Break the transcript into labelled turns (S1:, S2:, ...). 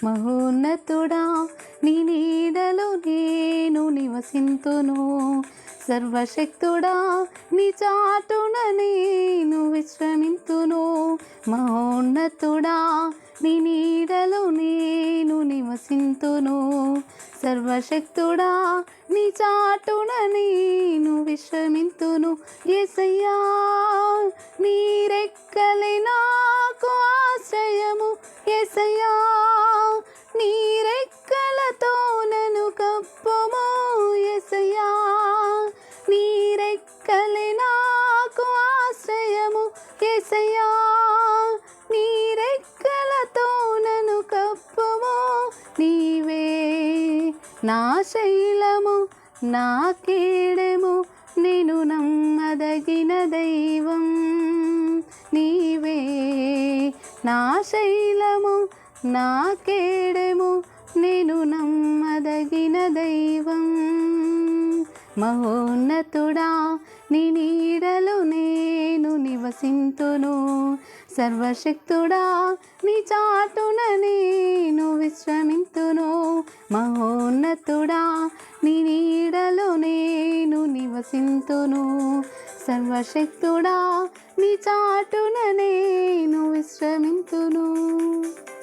S1: మహోన్నతుడా నీ నీడలో నేను నివసింతును. సర్వశక్తుడా నీ చాటున నేను విశ్రమింతును. మహోన్నతుడా నీ నీడలో నేను నివసింతును. సర్వశక్తుడా నీ చాటున నేను విశ్రమింతును. యేసయ్యా నీ రెక్కలే నాకు ఆశ్రయము. యేసయ్యా నీ రెక్కలతో నన్ను కప్పుము. యేసయ్యా నీ రెక్కలే నాకు ఆశ్రయము. యేసయ్యా నీ రెక్కలతో నన్ను కప్పుము. నీవే నా శైలము నా కేడెము నేను నమ్మదగిన దైవం. నీవే నా శైలము నా కేడెము నేను నమ్మదగిన దైవం. మహోన్నతుడా నీ నీడలో నేను నివసింతును. సర్వశక్తుడా నీ చాటున నేను విశ్రమింతును. మహోన్నతుడా నీ నీడలో నేను నివసింతును. సర్వశక్తుడా నీ చాటున నేను విశ్రమింతును.